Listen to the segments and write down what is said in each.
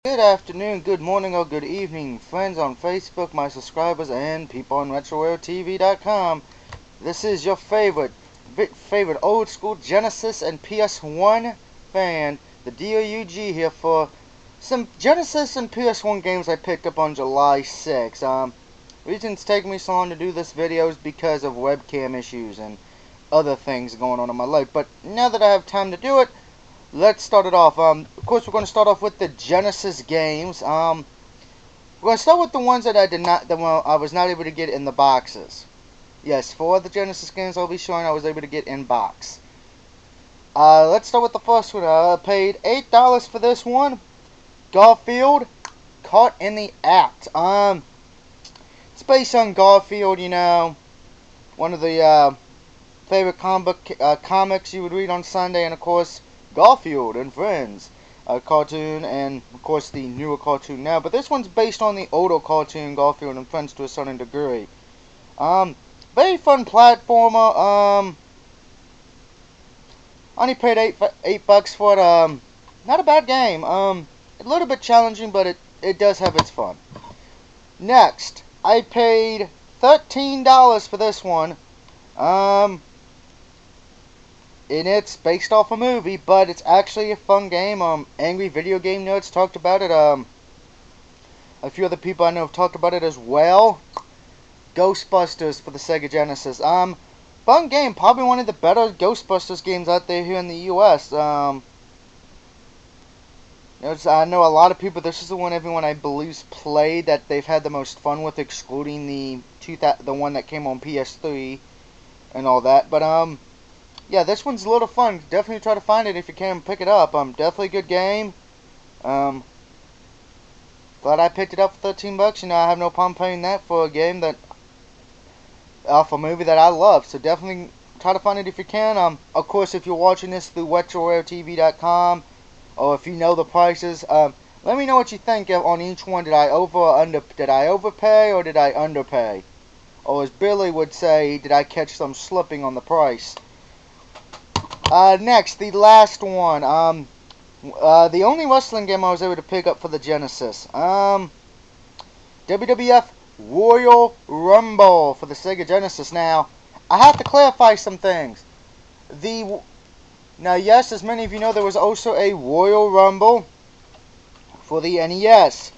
Good afternoon, good morning, or good evening, friends on Facebook, my subscribers, and people on RetroWorldTV.com. This is your favorite old school Genesis and PS1 fan, the DOUG here for some Genesis and PS1 games I picked up on July 6th. Reason it's taking me so long to do this video is because of webcam issues and other things going on in my life. But now that I have time to do it, let's start it off. Of course, we're going to start off with the Genesis games. We're going to start with the ones that I was not able to get in the boxes. Yes, 4 of the Genesis games I'll be showing I was able to get in box. Let's start with the first one. I paid $8 for this one. Garfield, Caught in the Act. It's based on Garfield, you know, one of the favorite comics you would read on Sunday, and of course, Garfield and Friends, a cartoon, and of course the newer cartoon now. But this one's based on the older cartoon Garfield and Friends to a certain degree. Very fun platformer. Only paid eight bucks for it. Not a bad game. A little bit challenging, but it does have its fun. Next, I paid $13 for this one. And it's based off a movie, but it's actually a fun game. Angry Video Game Nerds talked about it. A few other people I know have talked about it as well. Ghostbusters for the Sega Genesis. Fun game. Probably one of the better Ghostbusters games out there here in the U.S. I know a lot of people, this is the one everyone I believe's played that they've had the most fun with, excluding the one that came on PS3 and all that. But, yeah, this one's a little fun. Definitely try to find it if you can. Pick it up. Definitely a good game. Glad I picked it up for 13 bucks. You know, I have no problem paying that for a game that, for a movie that I love. So definitely try to find it if you can. Of course, if you're watching this through RetroWorldTV.com, or if you know the prices, let me know what you think on each one. Did I overpay or did I underpay? Or as Billy would say, did I catch some slipping on the price? Next, the last one. The only wrestling game I was able to pick up for the Genesis. WWF Royal Rumble for the Sega Genesis. Now, I have to clarify some things. Now, yes, as many of you know, there was also a Royal Rumble for the NES.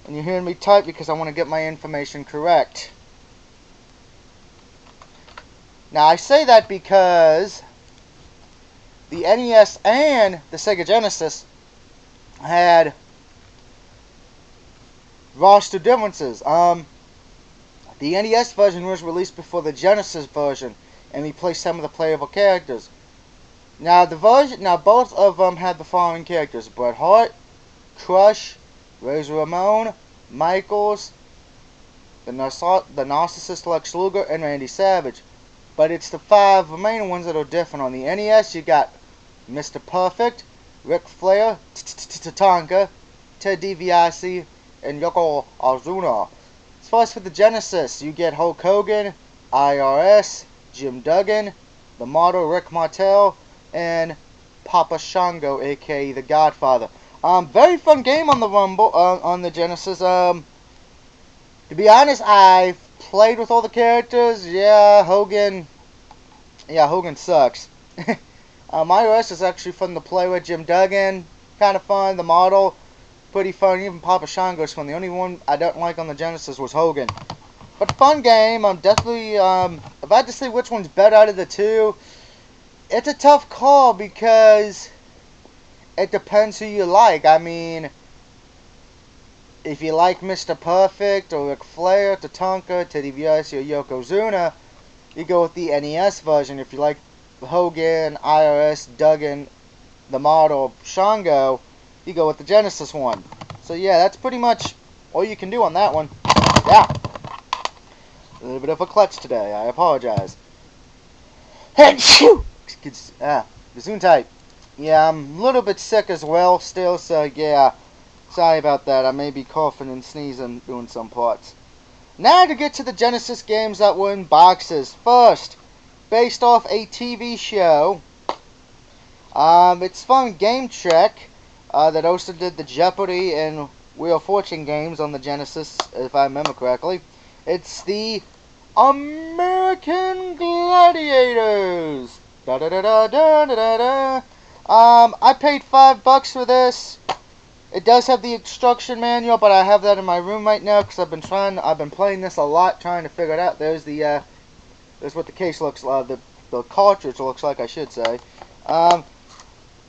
And you're hearing me type because I want to get my information correct. Now, I say that because the NES and the Sega Genesis had roster differences. The NES version was released before the Genesis version and replaced some of the playable characters. Now both of them had the following characters: Bret Hart, Crush, Razor Ramon, Michaels, the Narcissist Lex Luger, and Randy Savage. But it's the 5 remaining ones that are different. On the NES, you got Mr. Perfect, Ric Flair, Tatanka, Ted DiBiase, and Yoko Ozuna. As far as for the Genesis, you get Hulk Hogan, IRS, Jim Duggan, the model Rick Martel, and Papa Shango, aka the Godfather. Very fun game on the Rumble, on the Genesis. To be honest, I've played with all the characters. Yeah, Hogan sucks. IRS is actually fun to play with. Jim Duggan, kind of fun. The model, pretty fun. Even Papa Shango's fun. The only one I don't like on the Genesis was Hogan. But fun game. Definitely, if I had to say which one's better out of the two, it's a tough call because it depends who you like. I mean, if you like Mr. Perfect or Ric Flair, Tatanka, Teddy DiBiase, or Yokozuna, you go with the NES version. If you like Hogan, IRS, Duggan, the model, Shango, you go with the Genesis one. So yeah, that's pretty much all you can do on that one. Yeah. A little bit of a clutch today. I apologize. Gesundheit. Yeah, I'm a little bit sick as well still, so yeah. Sorry about that. I may be coughing and sneezing doing some parts. Now to get to the Genesis games that were in boxes. First, based off a TV show. It's fun. Game Trek. that also did the Jeopardy and Wheel of Fortune games on the Genesis, if I remember correctly. It's the American Gladiators. Da da da da da da da. I paid $5 for this. It does have the instruction manual, but I have that in my room right now because I've been playing this a lot, trying to figure it out. There's what the case looks like, the cartridge looks like, I should say.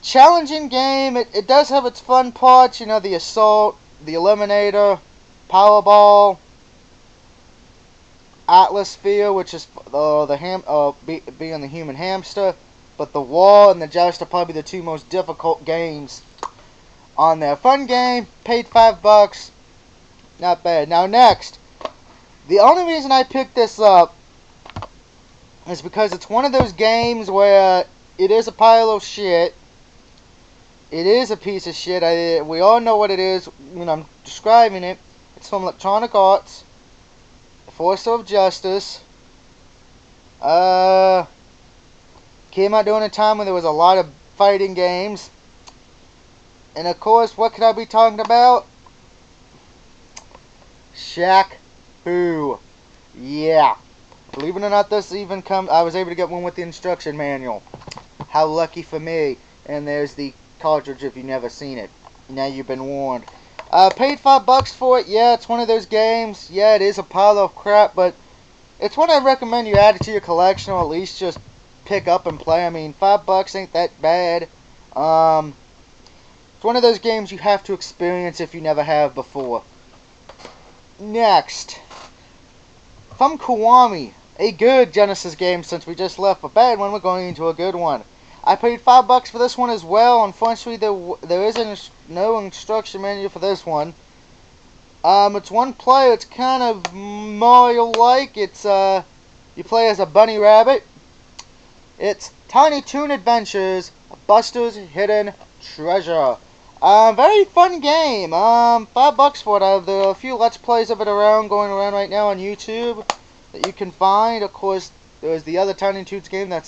Challenging game. It does have its fun parts, you know, the assault, the eliminator, powerball, atmosphere, which is being the human hamster, but the wall and the joust are probably the two most difficult games on there. Fun game, paid $5, not bad. Now next, the only reason I picked this up is because it's one of those games where it is a pile of shit. It is a piece of shit. We all know what it is when I'm describing it. It's from Electronic Arts, Force of Justice. Came out during a time when there was a lot of fighting games. And of course, what could I be talking about? Shaq Fu. Yeah. Believe it or not, I was able to get one with the instruction manual. How lucky for me. And there's the cartridge if you've never seen it. Now you've been warned. Paid $5 for it. Yeah, it's one of those games. Yeah, it is a pile of crap, but it's one I recommend you add it to your collection, or at least just pick up and play. I mean, $5 ain't that bad. It's one of those games you have to experience if you never have before. Next, from Kiwami, a good Genesis game. Since we just left a bad one, we're going into a good one. I paid $5 for this one as well. Unfortunately, there isn't no instruction manual for this one. It's one player. It's kind of Mario-like. It's you play as a bunny rabbit. It's Tiny Toon Adventures, Buster's Hidden Treasure. Very fun game. $5 for it. There are a few Let's Plays of it going around right now on YouTube that you can find. Of course, there's the other Tiny Toons game that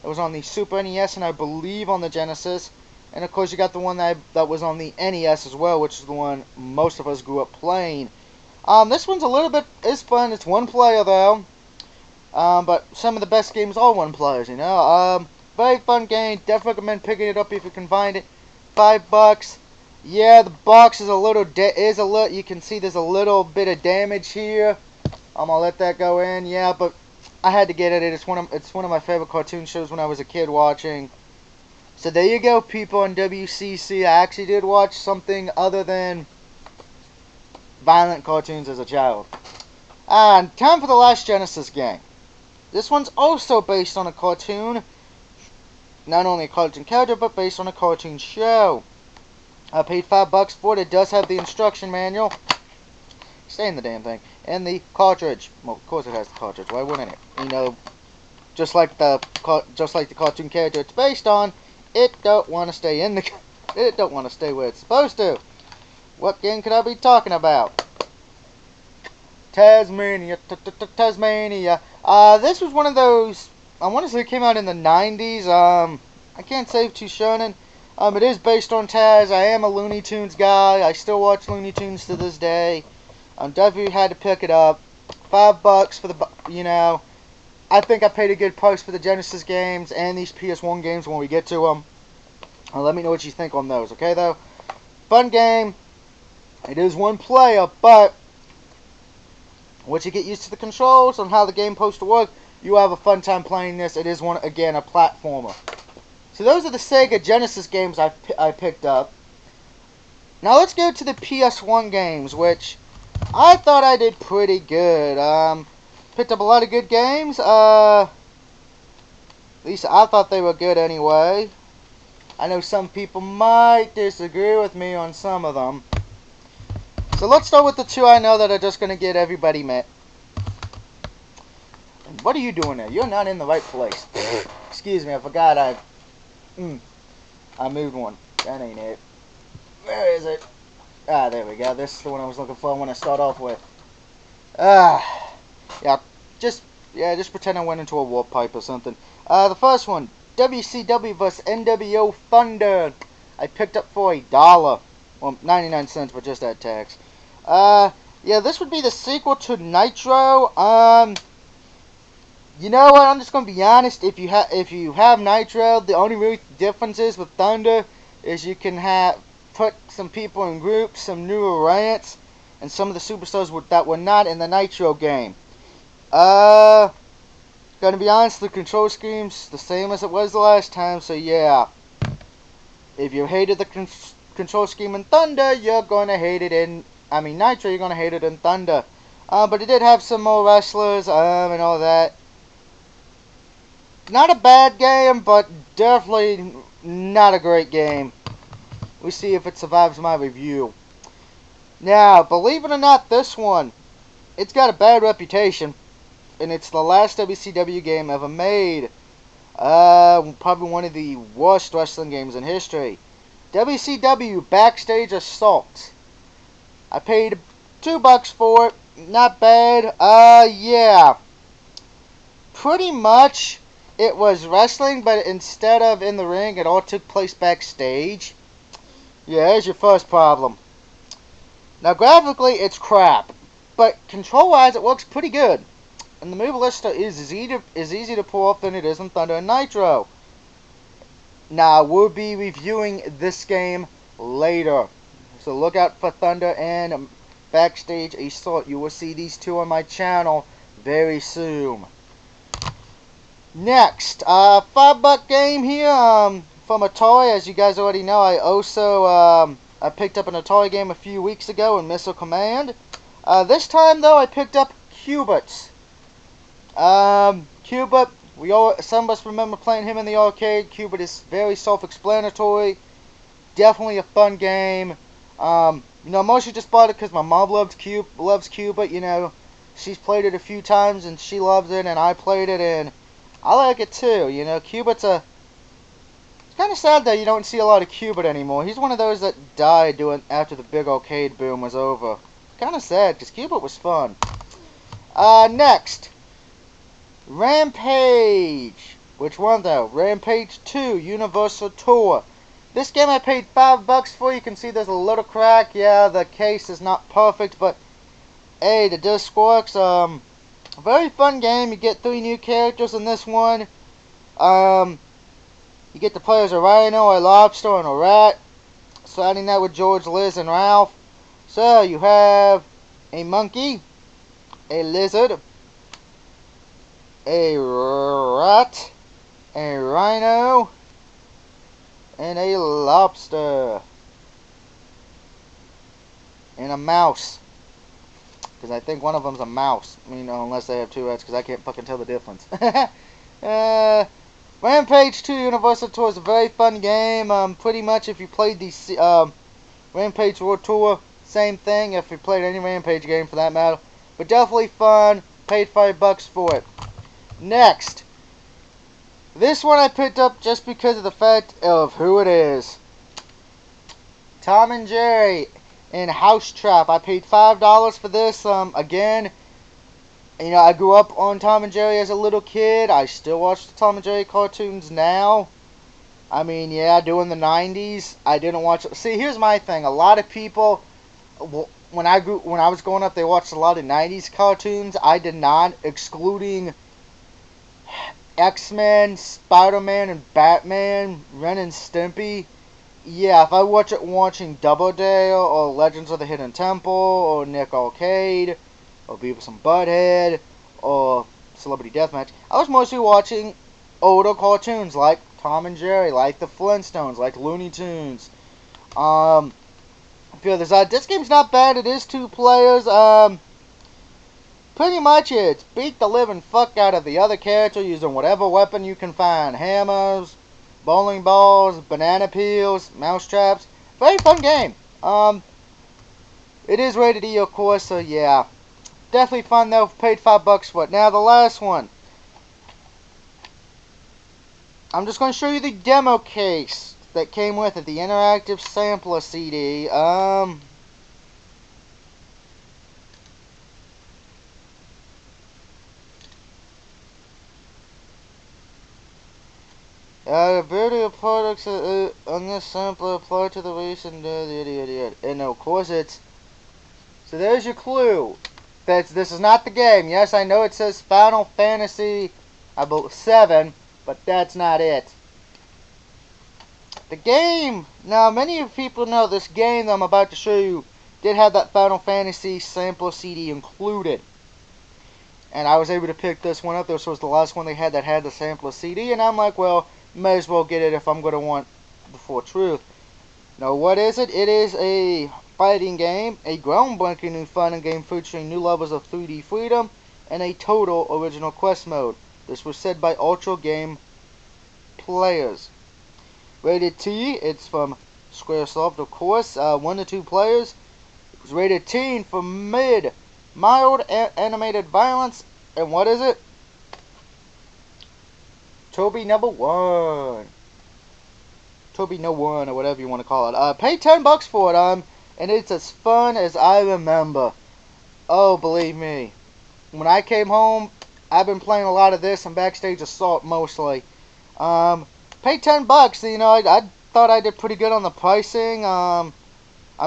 was on the Super NES and I believe on the Genesis. And of course, you got the one that was on the NES as well, which is the one most of us grew up playing. This one's is fun. It's one player though. But some of the best games are one players, you know. Very fun game. Definitely recommend picking it up if you can find it. $5. Yeah, the box is you can see there's a little bit of damage here. I'm gonna let that go in. Yeah, but I had to get it. It's one of my favorite cartoon shows when I was a kid watching. So there you go, people on WCC. I actually did watch something other than violent cartoons as a child. And time for the last Genesis game. This one's also based on a cartoon. Not only a cartoon character, but based on a cartoon show. I paid $5 for it. It does have the instruction manual. Stay in the damn thing. And the cartridge. Well, of course it has the cartridge. Why wouldn't it? You know, just like the cartoon character it's based on, it don't want to stay it don't want to stay where it's supposed to. What game could I be talking about? Tasmania. This was one of those. I want to say it came out in the 90s. I can't say too shonen. It is based on Taz. I am a Looney Tunes guy. I still watch Looney Tunes to this day. Definitely had to pick it up. $5 for the, I think I paid a good price for the Genesis games and these PS1 games when we get to them. Let me know what you think on those, okay, though? Fun game. It is one player, but once you get used to the controls and how the game's supposed to work, you have a fun time playing this. It is, again, a platformer. So those are the Sega Genesis games I picked up. Now let's go to the PS1 games, which I thought I did pretty good. Picked up a lot of good games. At least I thought they were good anyway. I know some people might disagree with me on some of them. So let's start with the two I know that are just going to get everybody met. And what are you doing there? You're not in the right place. Excuse me, I forgot I moved one. That ain't it. Where is it? Ah, there we go. This is the one I was looking for when I start off with. Yeah, just pretend I went into a warp pipe or something. The first one, WCW vs. NWO Thunder. I picked up for $1. Well, 99 cents, but just that tax. Yeah, this would be the sequel to Nitro. You know what? I'm just gonna be honest. If you have Nitro, the only real difference is with Thunder is you can put some people in groups, some newer rants, and some of the superstars that were not in the Nitro game. Gonna be honest, the control scheme's the same as it was the last time. So yeah, if you hated the control scheme in Thunder, you're gonna hate it in. I mean Nitro, you're gonna hate it in Thunder. But it did have some more wrestlers and all that. Not a bad game, but definitely not a great game. We see if it survives my review. Now, believe it or not, this one, it's got a bad reputation, and it's the last WCW game ever made. Probably one of the worst wrestling games in history. WCW Backstage of Salt. I paid $2 for it. Not bad. Yeah. Pretty much, it was wrestling, but instead of in the ring, it all took place backstage. Yeah, here's your first problem. Now, graphically, it's crap, but control-wise, it works pretty good. And the move lister is easy to pull off than it is in Thunder and Nitro. Now, we'll be reviewing this game later, so look out for Thunder and Backstage of Salt. You will see these two on my channel very soon. Next, $5 game here from Atari. As you guys already know, I also I picked up an Atari game a few weeks ago in Missile Command. This time though, I picked up Cubit. Cubit, some of us remember playing him in the arcade. Cubit is very self-explanatory. Definitely a fun game. You know, mostly just bought it because my mom loves Cubit. You know, she's played it a few times and she loves it, and I played it and I like it too. You know, Cubit's it's kind of sad that you don't see a lot of Cubit anymore. He's one of those that died after the big arcade boom was over. Kind of sad, because Cubit was fun. Next. Rampage. Which one though? Rampage 2, Universal Tour. This game I paid $5 for. You can see there's a little crack. Yeah, the case is not perfect, but hey, the disc works. Very fun game. You get 3 new characters in this one. You get to play as a rhino, a lobster, and a rat. Starting that with George, Liz, and Ralph. So you have a monkey, a lizard, a rat, a rhino, and a lobster. And a mouse. Because I think one of them's a mouse. You know, unless they have 2 heads, because I can't fucking tell the difference. Rampage 2 Universal Tour is a very fun game. Pretty much if you played the Rampage World Tour, same thing. If you played any Rampage game for that matter. But definitely fun. Paid $5 for it. Next. This one I picked up just because of the fact of who it is. Tom and Jerry in House Trap. I paid $5 for this. Again, you know, I grew up on Tom and Jerry as a little kid. I still watch the Tom and Jerry cartoons now. I mean, yeah, during the 90s, I didn't watch it. See, here's my thing. A lot of people, when I was growing up, they watched a lot of 90s cartoons. I did not, excluding X-Men, Spider-Man, and Batman, Ren and Stimpy. Yeah, if I watching Double Dare, or Legends of the Hidden Temple, or Nick Arcade, or Beavis and Butthead, or Celebrity Deathmatch, I was mostly watching older cartoons like Tom and Jerry, like the Flintstones, like Looney Tunes. A few others. This game's not bad. It is 2 players. Pretty much it's beat the living fuck out of the other character using whatever weapon you can find. Hammers, bowling balls, banana peels, mouse traps. Very fun game. It is rated E, of course, so yeah. Definitely fun though. Paid $5 for it. Now the last one. I'm just going to show you the demo case that came with it. The interactive sampler CD. The beauty of products on this sample apply to the recent and of course it's. So there's your clue. This is not the game. Yes, I know it says Final Fantasy, I believe 7, but that's not it. The game. Now, many people know this game that I'm about to show you did have that Final Fantasy sample CD included. And I was able to pick this one up. This was the last one they had that had the sampler CD. And I'm like, well, may as well get it if I'm going to want the full truth. Now, what is it? It is a fighting game, a groundbreaking new fighting game featuring new levels of 3D freedom and a total original quest mode. This was said by Ultra Game players. Rated T, it's from Squaresoft, of course. 1 to 2 players. It was rated teen for mild animated violence. And what is it? Toby number 1. Toby no 1 or whatever you want to call it. Pay $10 for it. And it's as fun as I remember. Oh, believe me. When I came home, I've been playing a lot of this and Backstage of Salt mostly. Pay $10. You know, I thought I did pretty good on the pricing. I'm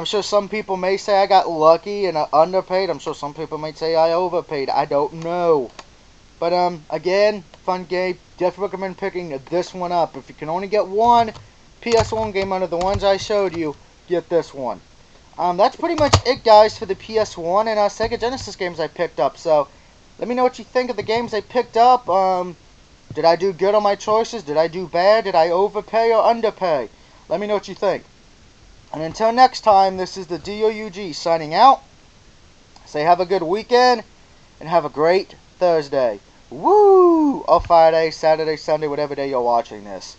sure some people may say I got lucky and underpaid. I'm sure some people might say I overpaid. I don't know. But again, fun game. Definitely recommend picking this one up. If you can only get one PS1 game out of the ones I showed you, get this one. That's pretty much it, guys, for the PS1 and Sega Genesis games I picked up. So, let me know what you think of the games I picked up. Did I do good on my choices? Did I do bad? Did I overpay or underpay? Let me know what you think. And until next time, this is the DOUG signing out. Say have a good weekend and have a great Thursday. Woo! Or Friday, Saturday, Sunday, whatever day you're watching this.